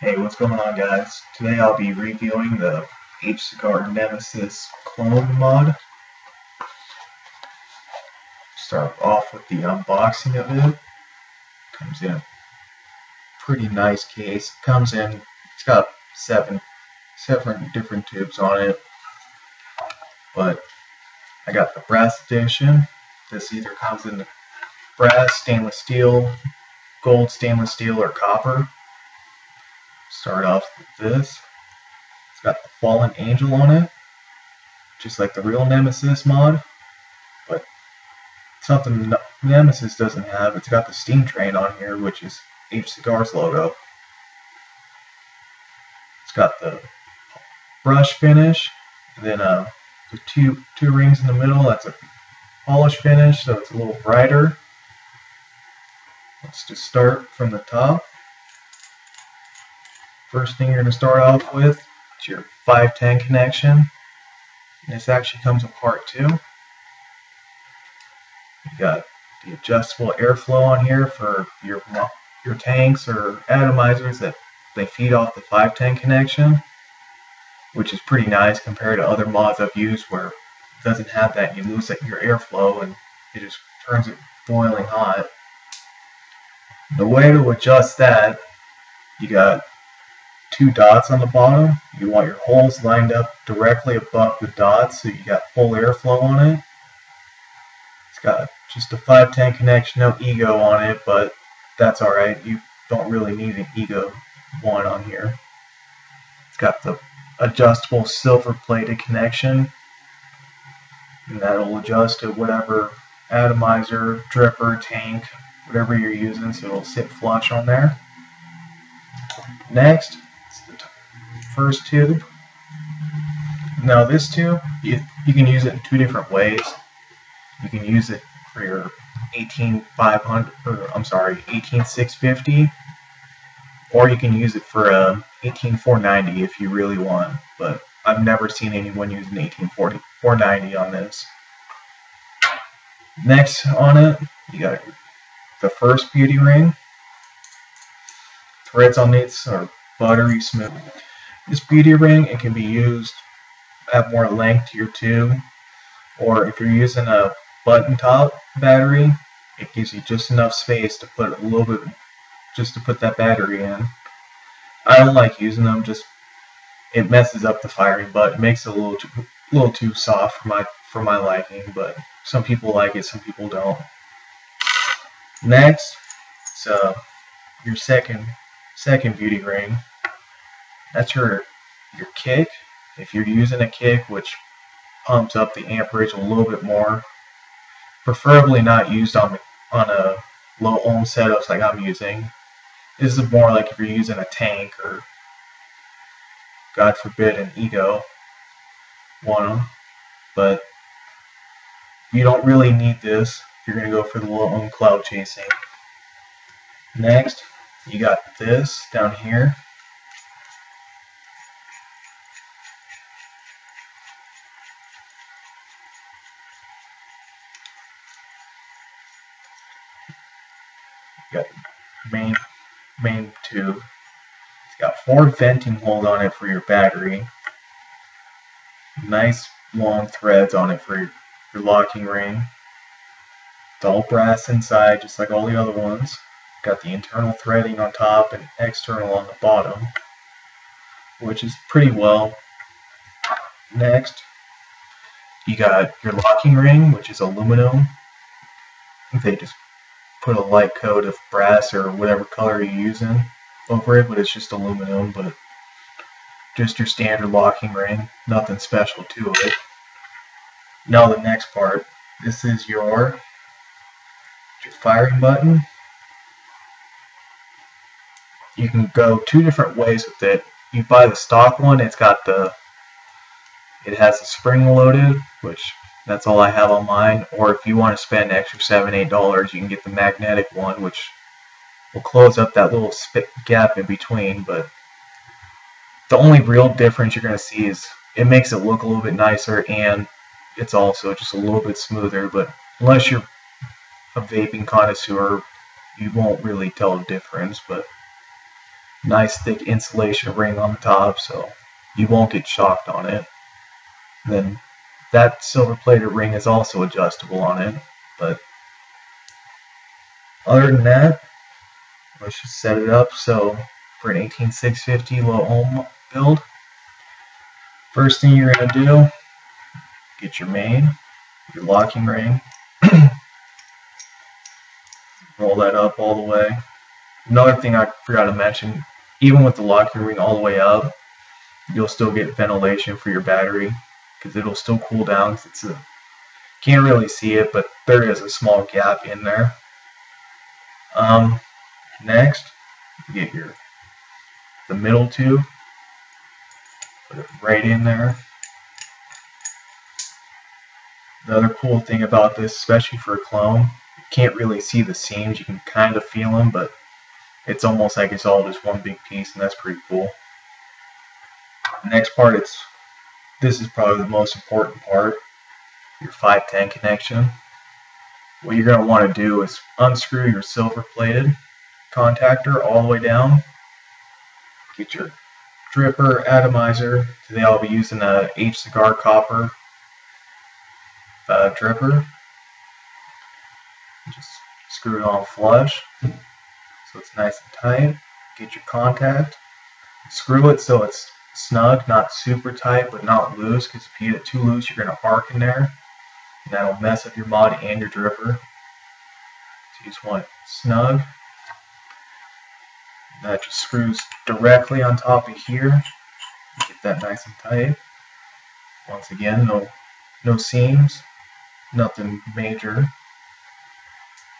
Hey, what's going on, guys? Today I'll be reviewing the Hcigar Nemesis clone mod. Start off with the unboxing of it. Comes in a pretty nice case. It's got seven different tubes on it, but I got the brass edition. This either comes in the brass, stainless steel, gold, stainless steel, or copper. Start off with this. It's got the fallen angel on it, just like the real Nemesis mod, but something Nemesis doesn't have. It's got the steam train on here, which is Hcigar's logo. It's got the brush finish, and then the two rings in the middle. That's a polish finish, so it's a little brighter. Let's just start from the top. First thing you're going to start off with is your 510 connection. And this actually comes apart too. You got the adjustable airflow on here for your tanks or atomizers that they feed off the 510 connection, which is pretty nice compared to other mods I've used where it doesn't have that. You lose your airflow and it just turns it boiling hot. The way to adjust that, you got two dots on the bottom. You want your holes lined up directly above the dots so you got full airflow on it. It's got just a 510 connection, no ego on it, but that's alright. You don't really need an ego one on here. It's got the adjustable silver plated connection, and that'll adjust to whatever atomizer, dripper, tank, whatever you're using, so it'll sit flush on there. Next, it's the first tube. Now this tube, you can use it in two different ways. You can use it for your 18650, or you can use it for 18490 if you really want. But I've never seen anyone using 18490 on this. Next on it, you got the first beauty ring. Threads on this are buttery smooth. This beauty ring, it can be used at more length to your tube, or if you're using a button top battery, it gives you just enough space to put a little bit, just to put that battery in. I don't like using them, just it messes up the firing butt. It makes it a little too soft for my liking, but some people like it, some people don't. Next, it's your second beauty ring. That's your kick. If you're using a kick which pumps up the amperage a little bit more, preferably not used on a low ohm setups like I'm using. This is more like if you're using a tank or, God forbid, an ego one, but you don't really need this if you're going to go for the low ohm cloud chasing. Next, you got this down here. You got the main tube. It's got 4 venting holes on it for your battery. Nice long threads on it for your locking ring. It's all brass inside, just like all the other ones. Got the internal threading on top and external on the bottom, which is pretty well. Next, you got your locking ring, which is aluminum. They just put a light coat of brass or whatever color you're using over it, but it's just aluminum, but just your standard locking ring, nothing special to it. Now the next part, this is your firing button. You can go two different ways with it. You buy the stock one, it has the spring loaded, which that's all I have on mine, or if you want to spend an extra $7-8, you can get the magnetic one, which will close up that little gap in between. But the only real difference you're going to see is it makes it look a little bit nicer, and it's also just a little bit smoother. But unless you're a vaping connoisseur, you won't really tell the difference. But nice thick insulation ring on the top, so you won't get shocked on it. Then that silver plated ring is also adjustable on it, but other than that, let's just set it up. So for an 18650 low ohm build, first thing you're going to do, get your main, your locking ring, roll that up all the way. Another thing I forgot to mention, even with the locking ring all the way up, you'll still get ventilation for your battery because it'll still cool down. Cause can't really see it, but there is a small gap in there. Next, you get the middle tube, put it right in there. The other cool thing about this, especially for a clone, you can't really see the seams. You can kind of feel them, but it's almost like it's all just one big piece, and that's pretty cool. The next part, this is probably the most important part, your 510 connection. What you're going to want to do is unscrew your silver plated contactor all the way down. Get your dripper, atomizer. Today I'll be using a Hcigar copper dripper. Just screw it on flush so it's nice and tight. Get your contact. Screw it so it's snug, not super tight, but not loose, because if you get it too loose, you're going to arc in there, and that'll mess up your mod and your dripper. So you just want it snug. That just screws directly on top of here. Get that nice and tight. Once again, no seams, nothing major.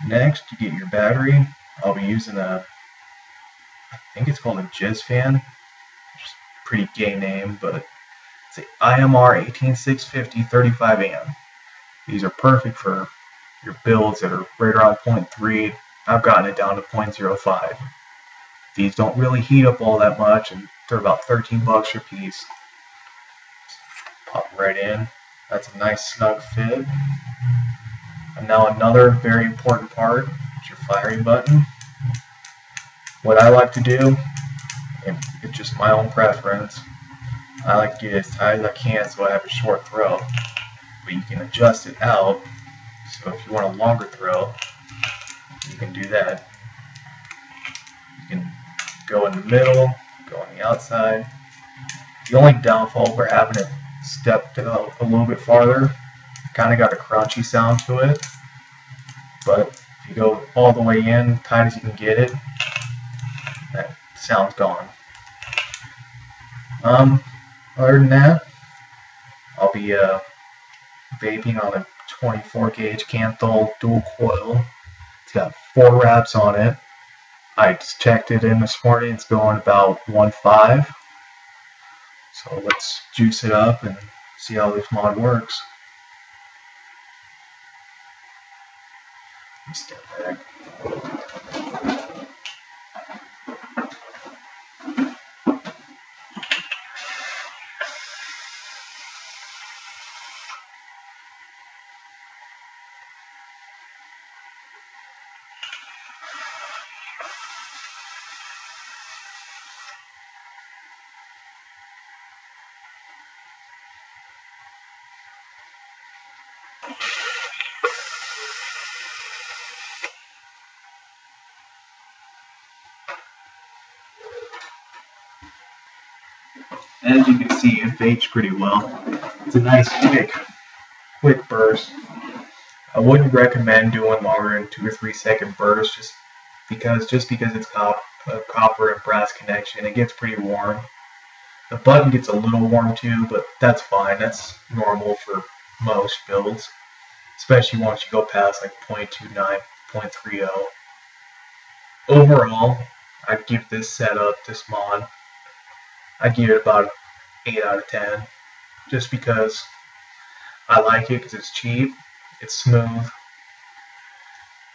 Next, you get your battery. I'll be using I think it's called a Jizz fan. Just a pretty gay name, but it's an IMR 18650 35 amp. These are perfect for your builds that are right around 0.3. I've gotten it down to 0.05. These don't really heat up all that much, and they're about 13 bucks a piece. Pop right in. That's a nice snug fit. And now another very important part is your firing button. What I like to do, and it's just my own preference, I like to get it as tight as I can so I have a short throw. But you can adjust it out, so if you want a longer throw, you can do that. You can go in the middle, go on the outside. The only downfall for having it stepped out a little bit farther, kind of got a crunchy sound to it, but if you go all the way in, tight as you can get it, that sound's gone. Other than that, I'll be vaping on a 24 gauge Canthal dual coil. It's got 4 wraps on it. I just checked it in this morning. It's going about 1.5. So let's juice it up and see how this mod works. Let me step back. As you can see, it vapes pretty well. It's a nice quick burst. I wouldn't recommend doing longer than 2 or 3 second bursts just because it's copper and brass connection. It gets pretty warm. The button gets a little warm too, but that's fine. That's normal for most builds, especially once you go past like 0.29, 0.30. Overall, I'd give this setup, this mod, I'd give it about 8 out of 10, just because I like it because it's cheap, it's smooth,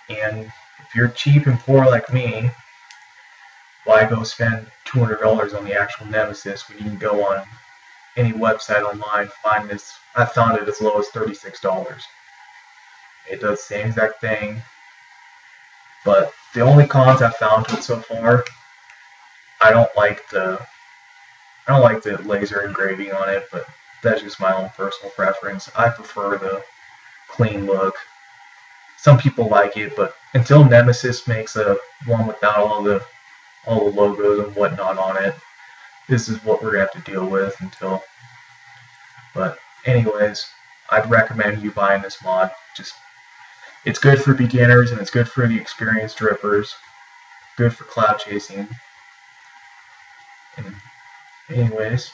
and if you're cheap and poor like me, why go spend $200 on the actual Nemesis when you can go on any website online, find this. I found it as low as $36. It does the same exact thing, but the only cons I've found to it so far, I don't like the laser engraving on it, but that's just my own personal preference. I prefer the clean look. Some people like it, but until Nemesis makes a one without all the logos and whatnot on it, this is what we're gonna have to deal with until. But anyways, I'd recommend you buying this mod. Just it's good for beginners and it's good for the experienced drippers. Good for cloud chasing. And anyways,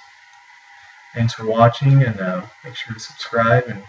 thanks for watching, and make sure to subscribe and